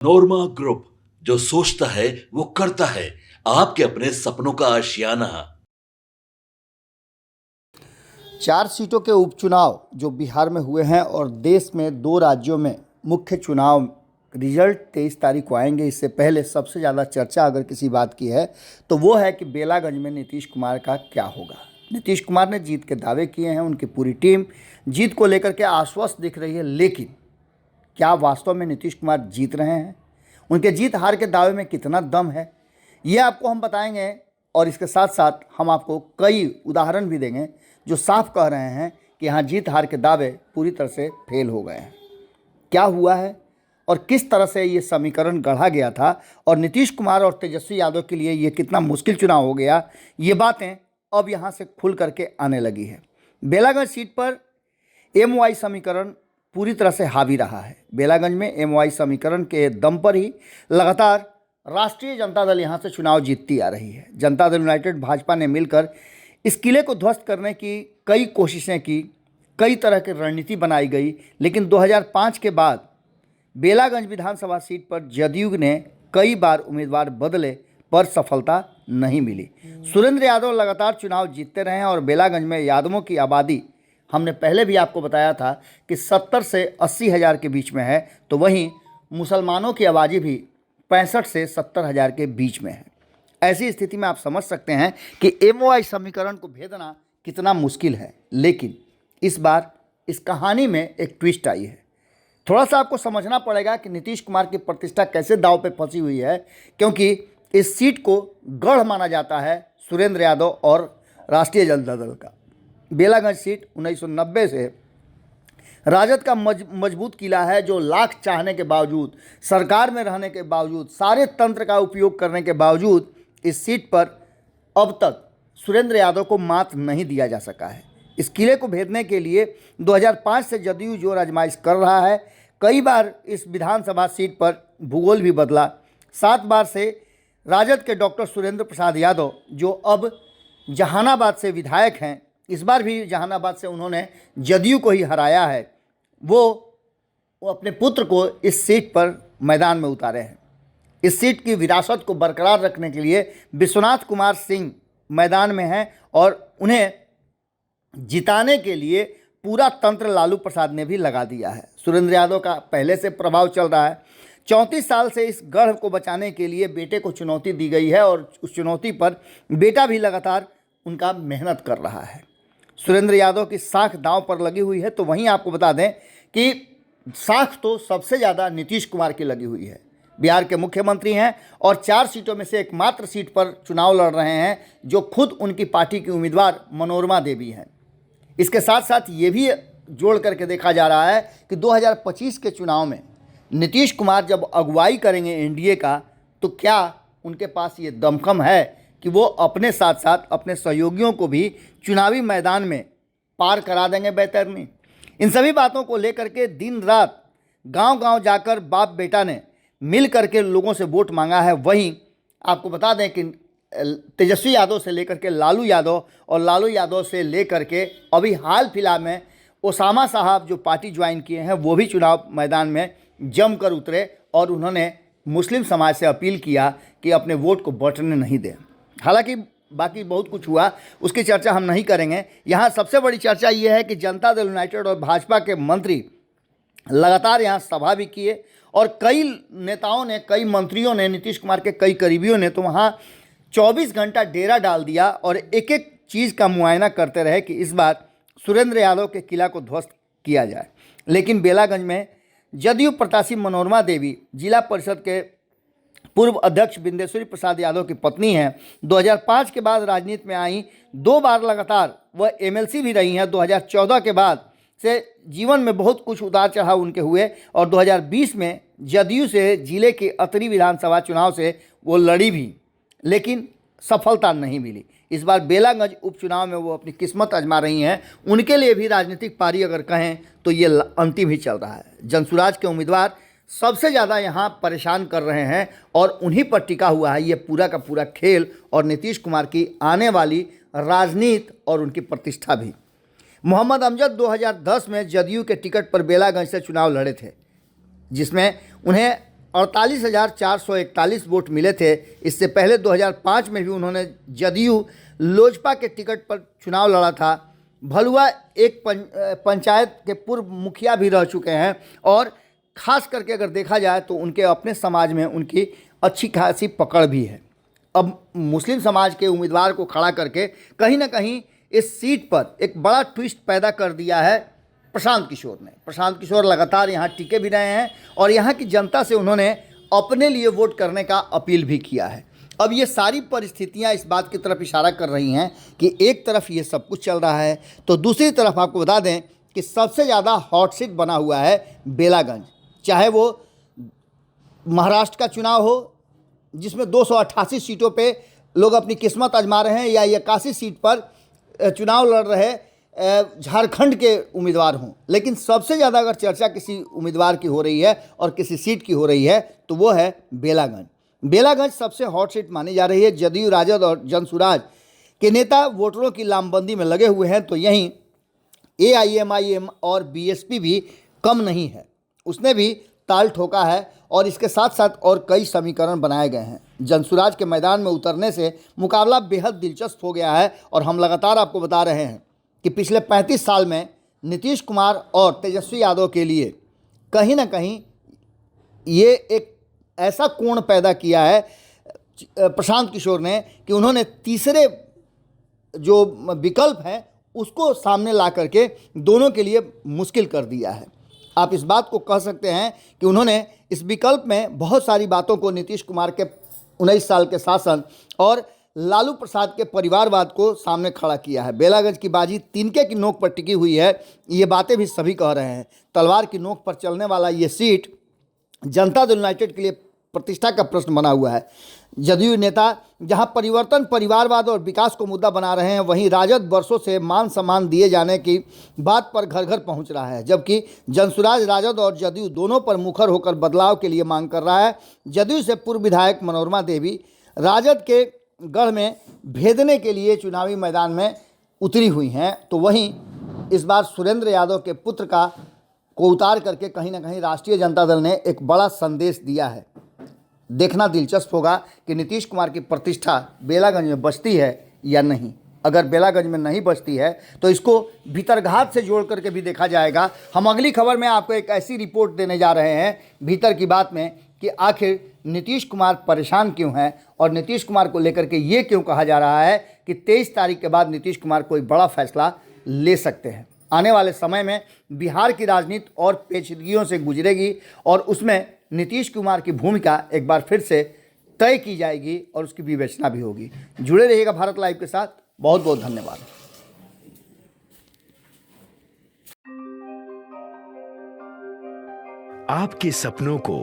नोरमा group, जो सोचता है वो करता है। आपके अपने सपनों का आशियाना। 4 सीटों के उपचुनाव जो बिहार में हुए हैं और देश में 2 राज्यों में मुख्य चुनाव रिजल्ट 23 तारीख को आएंगे। इससे पहले सबसे ज़्यादा चर्चा अगर किसी बात की है तो वो है कि बेलागंज में नीतीश कुमार का क्या होगा। नीतीश कुमार ने जीत के दावे किए हैं, उनकी पूरी टीम जीत को लेकर के आश्वस्त दिख रही है, लेकिन क्या वास्तव में नीतीश कुमार जीत रहे हैं? उनके जीत हार के दावे में कितना दम है, ये आपको हम बताएंगे। और इसके साथ साथ हम आपको कई उदाहरण भी देंगे जो साफ कह रहे हैं कि यहाँ जीत हार के दावे पूरी तरह से फेल हो गए हैं। क्या हुआ है और किस तरह से ये समीकरण गढ़ा गया था और नीतीश कुमार और तेजस्वी यादव के लिए ये कितना मुश्किल चुनाव हो गया, ये बातें अब यहाँ से खुल करके आने लगी है। बेलागंज सीट पर एमवाई समीकरण पूरी तरह से हावी रहा है। बेलागंज में एमवाई समीकरण के दम पर ही लगातार राष्ट्रीय जनता दल यहाँ से चुनाव जीतती आ रही है। जनता दल यूनाइटेड भाजपा ने मिलकर इस किले को ध्वस्त करने की कई कोशिशें की, कई तरह की रणनीति बनाई गई, लेकिन 2005 के बाद बेलागंज विधानसभा सीट पर जदयू ने कई बार उम्मीदवार बदले पर सफलता नहीं मिली। सुरेंद्र यादव लगातार चुनाव जीतते रहे हैं और बेलागंज में यादवों की आबादी हमने पहले भी आपको बताया था कि 70 से 80 हज़ार के बीच में है, तो वहीं मुसलमानों की आबादी भी 65 से 70 हज़ार के बीच में है। ऐसी स्थिति में आप समझ सकते हैं कि एमओआई समीकरण को भेदना कितना मुश्किल है। लेकिन इस बार इस कहानी में एक ट्विस्ट आई है। थोड़ा सा आपको समझना पड़ेगा कि नीतीश कुमार की प्रतिष्ठा कैसे दांव पे फंसी हुई है, क्योंकि इस सीट को गढ़ माना जाता है सुरेंद्र यादव और राष्ट्रीय जनता दल का। बेलागंज सीट 1990 से राजद का मजबूत किला है, जो लाख चाहने के बावजूद, सरकार में रहने के बावजूद, सारे तंत्र का उपयोग करने के बावजूद इस सीट पर अब तक सुरेंद्र यादव को मात नहीं दिया जा सका है। इस किले को भेदने के लिए 2005 से जदयू जोर आजमाइश कर रहा है। कई बार इस विधानसभा सीट पर भूगोल भी बदला। 7 बार से राजद के डॉक्टर सुरेंद्र प्रसाद यादव, जो अब जहानाबाद से विधायक हैं, इस बार भी जहानाबाद से उन्होंने जदयू को ही हराया है, वो अपने पुत्र को इस सीट पर मैदान में उतारे हैं। इस सीट की विरासत को बरकरार रखने के लिए विश्वनाथ कुमार सिंह मैदान में हैं और उन्हें जिताने के लिए पूरा तंत्र लालू प्रसाद ने भी लगा दिया है। सुरेंद्र यादव का पहले से प्रभाव चल रहा है। 34 साल से इस गढ़ को बचाने के लिए बेटे को चुनौती दी गई है और उस चुनौती पर बेटा भी लगातार उनका मेहनत कर रहा है। सुरेंद्र यादव की साख दांव पर लगी हुई है, तो वहीं आपको बता दें कि साख तो सबसे ज़्यादा नीतीश कुमार की लगी हुई है। बिहार के मुख्यमंत्री हैं और 4 सीटों में से एकमात्र सीट पर चुनाव लड़ रहे हैं, जो खुद उनकी पार्टी की उम्मीदवार मनोरमा देवी हैं। इसके साथ साथ ये भी जोड़ करके देखा जा रहा है कि 2025 के चुनाव में नीतीश कुमार जब अगुवाई करेंगे एनडीए का, तो क्या उनके पास ये दमखम है कि वो अपने साथ साथ अपने सहयोगियों को भी चुनावी मैदान में पार करा देंगे बैतरनी। इन सभी बातों को लेकर के दिन रात गांव-गांव जाकर बाप बेटा ने मिल करके लोगों से वोट मांगा है। वहीं आपको बता दें कि तेजस्वी यादव से लेकर के लालू यादव और लालू यादव से लेकर के अभी हाल फिलहाल में ओसामा साहब जो पार्टी ज्वाइन किए हैं, वो भी चुनाव मैदान में जमकर उतरे और उन्होंने मुस्लिम समाज से अपील किया कि अपने वोट को बंटने नहीं दें। हालांकि बाकी बहुत कुछ हुआ, उसकी चर्चा हम नहीं करेंगे। यहाँ सबसे बड़ी चर्चा ये है कि जनता दल यूनाइटेड और भाजपा के मंत्री लगातार यहाँ सभा भी किए और कई नेताओं ने, कई मंत्रियों ने, नीतीश कुमार के कई करीबियों ने तो वहाँ 24 घंटा डेरा डाल दिया और एक एक चीज़ का मुआयना करते रहे कि इस बार सुरेंद्र यादव के किला को ध्वस्त किया जाए। लेकिन बेलागंज में जदयू प्रत्याशी मनोरमा देवी, जिला परिषद के पूर्व अध्यक्ष बिंदेश्वरी प्रसाद यादव की पत्नी हैं, 2005 के बाद राजनीति में आई, 2 बार लगातार वह एमएलसी भी रही हैं। 2014 के बाद से जीवन में बहुत कुछ उतार चढ़ाव उनके हुए और 2020 में जदयू से जिले के अतरी विधानसभा चुनाव से वो लड़ी भी, लेकिन सफलता नहीं मिली। इस बार बेलागंज उपचुनाव में वो अपनी किस्मत आजमा रही हैं। उनके लिए भी राजनीतिक पारी अगर कहें तो ये अंतिम ही चल रहा है। जनसुराज के उम्मीदवार सबसे ज़्यादा यहाँ परेशान कर रहे हैं और उन्हीं पर टिका हुआ है ये पूरा का पूरा खेल और नीतीश कुमार की आने वाली राजनीति और उनकी प्रतिष्ठा भी। मोहम्मद अमजद 2010 में जदयू के टिकट पर बेलागंज से चुनाव लड़े थे, जिसमें उन्हें 48,441 वोट मिले थे। इससे पहले 2005 में भी उन्होंने जदयू लोजपा के टिकट पर चुनाव लड़ा था। भलुआ एक पंचायत के पूर्व मुखिया भी रह चुके हैं और ख़ास करके अगर देखा जाए तो उनके अपने समाज में उनकी अच्छी खासी पकड़ भी है। अब मुस्लिम समाज के उम्मीदवार को खड़ा करके कहीं ना कहीं इस सीट पर एक बड़ा ट्विस्ट पैदा कर दिया है प्रशांत किशोर ने। प्रशांत किशोर लगातार यहाँ टिके भी रहे हैं और यहाँ की जनता से उन्होंने अपने लिए वोट करने का अपील भी किया है। अब ये सारी परिस्थितियाँ इस बात की तरफ इशारा कर रही हैं कि एक तरफ ये सब कुछ चल रहा है तो दूसरी तरफ आपको बता दें कि सबसे ज़्यादा हॉट सीट बना हुआ है बेलागंज। चाहे वो महाराष्ट्र का चुनाव हो जिसमें 288 सीटों पे लोग अपनी किस्मत आजमा रहे हैं, या 81 सीट पर चुनाव लड़ रहे झारखंड के उम्मीदवार हों, लेकिन सबसे ज़्यादा अगर चर्चा किसी उम्मीदवार की हो रही है और किसी सीट की हो रही है तो वो है बेलागंज। बेलागंज सबसे हॉट सीट मानी जा रही है। जदयू, राजद और जनसुराज के नेता वोटरों की लामबंदी में लगे हुए हैं तो यहीं AIMIM और BSP भी कम नहीं है, उसने भी ताल ठोका है और इसके साथ साथ और कई समीकरण बनाए गए हैं। जनसुराज के मैदान में उतरने से मुकाबला बेहद दिलचस्प हो गया है और हम लगातार आपको बता रहे हैं कि पिछले 35 साल में नीतीश कुमार और तेजस्वी यादव के लिए कहीं ना कहीं ये एक ऐसा कोण पैदा किया है प्रशांत किशोर ने कि उन्होंने तीसरे जो विकल्प है उसको सामने ला करके दोनों के लिए मुश्किल कर दिया है। आप इस बात को कह सकते हैं कि उन्होंने इस विकल्प में बहुत सारी बातों को नीतीश कुमार के 19 साल के शासन और लालू प्रसाद के परिवारवाद को सामने खड़ा किया है। बेलागंज की बाजी तिनके की नोक पर टिकी हुई है, ये बातें भी सभी कह रहे हैं। तलवार की नोक पर चलने वाला ये सीट जनता दल यूनाइटेड के लिए प्रतिष्ठा का प्रश्न बना हुआ है। जदयू नेता जहां परिवर्तन, परिवारवाद और विकास को मुद्दा बना रहे हैं, वहीं राजद वर्षों से मान सम्मान दिए जाने की बात पर घर घर पहुंच रहा है, जबकि जनसुराज, राजद और जदयू दोनों पर मुखर होकर बदलाव के लिए मांग कर रहा है। जदयू से पूर्व विधायक मनोरमा देवी राजद के गढ़ में भेदने के लिए चुनावी मैदान में उतरी हुई हैं, तो वहीं इस बार सुरेंद्र यादव के पुत्र को उतार करके कहीं ना कहीं राष्ट्रीय जनता दल ने एक बड़ा संदेश दिया है। देखना दिलचस्प होगा कि नीतीश कुमार की प्रतिष्ठा बेलागंज में बचती है या नहीं। अगर बेलागंज में नहीं बचती है तो इसको भीतरघात से जोड़ करके भी देखा जाएगा। हम अगली खबर में आपको एक ऐसी रिपोर्ट देने जा रहे हैं भीतर की बात में कि आखिर नीतीश कुमार परेशान क्यों हैं और नीतीश कुमार को लेकर के ये क्यों कहा जा रहा है कि 23 तारीख के बाद नीतीश कुमार कोई बड़ा फैसला ले सकते हैं। आने वाले समय में बिहार की राजनीति और पेचीदगियों से गुजरेगी और उसमें नीतीश कुमार की भूमिका एक बार फिर से तय की जाएगी और उसकी विवेचना भी होगी। जुड़े रहिएगा भारत लाइव के साथ। बहुत बहुत धन्यवाद। आपके सपनों को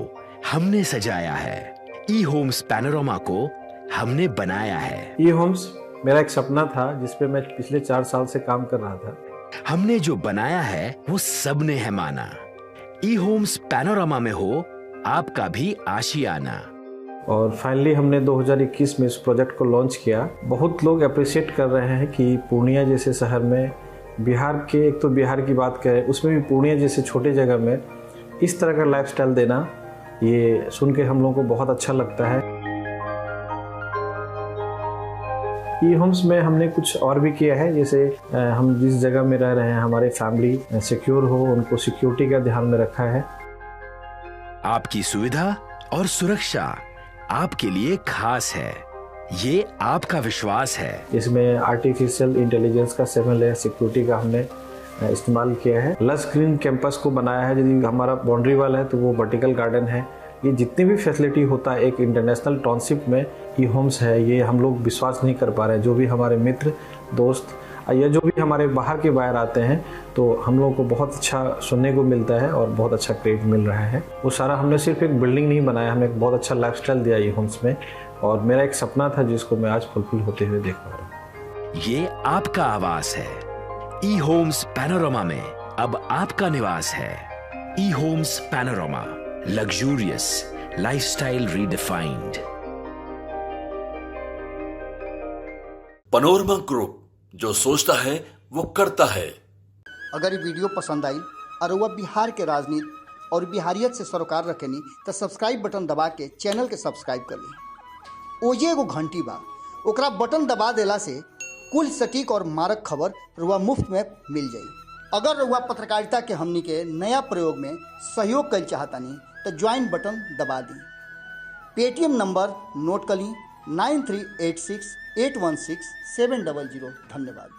हमने सजाया है, ई होम्स पैनोरमा को हमने बनाया है। ई होम्स मेरा एक सपना था जिस पे मैं पिछले 4 साल से काम कर रहा था। हमने जो बनाया है वो सबने है माना। ई होम्स पैनोरमा में हो आपका भी आशियाना। और फाइनली हमने 2021 में इस प्रोजेक्ट को लॉन्च किया। बहुत लोग अप्रिशिएट कर रहे हैं कि पूर्णिया जैसे शहर में, बिहार के, एक तो बिहार की बात करें उसमें भी पूर्णिया जैसे छोटे जगह में इस तरह का लाइफस्टाइल देना, ये सुन के हम लोगों को बहुत अच्छा लगता है। ई होम्स में हमने कुछ और भी किया है, जैसे हम जिस जगह में रह रहे हैं हमारे फैमिली सिक्योर हो, उनको सिक्योरिटी का ध्यान में रखा है। आपकी सुविधा और सुरक्षा आपके लिए खास है, ये आपका विश्वास है। इसमें आर्टिफिशियल इंटेलिजेंस का 7 लेयर सिक्योरिटी का हमने इस्तेमाल किया है। लस ग्रीन कैंपस को बनाया है। यदि हमारा बाउंड्री वाल है तो वो वर्टिकल गार्डन है। ये जितनी भी फैसिलिटी होता है एक इंटरनेशनल टाउनशिप में ई होम्स है, ये हम लोग विश्वास नहीं कर पा रहे हैं। जो भी हमारे मित्र, दोस्त या जो भी हमारे बाहर के बाहर आते हैं तो हम लोगों को बहुत अच्छा सुनने को मिलता है और बहुत अच्छा क्रेडिट मिल रहा है। वो सारा हमने सिर्फ एक बिल्डिंग नहीं बनाया, हमें एक बहुत अच्छा लाइफस्टाइल दिया ई होम्स में, और मेरा एक सपना था जिसको मैं आज फुलफिल होते हुए देख पा रहा हूँ। ये आपका आवास है। ई होम्स पैनोरमा में अब आपका निवास है। E homes Panorama, luxurious lifestyle redefined. Panorama group, जो सोचता है वो करता है। अगर ये वीडियो पसंद आई और वह बिहार के राजनीति, और बिहारियत से सरोकार रखेनी तो सब्सक्राइब बटन दबा के चैनल के सब्सक्राइब कर ली। ओजे एगो घंटी बा, ओकरा बटन दबा देला से कुल सटीक और मारक खबर रुआ मुफ्त में मिल जाई। अगर रुआ पत्रकारिता के हमनी के नया प्रयोग में सहयोग कर चाहतानी तो ज्वाइन बटन दबा दी। पेटीएम नंबर नोट कर ली 9386816700। धन्यवाद।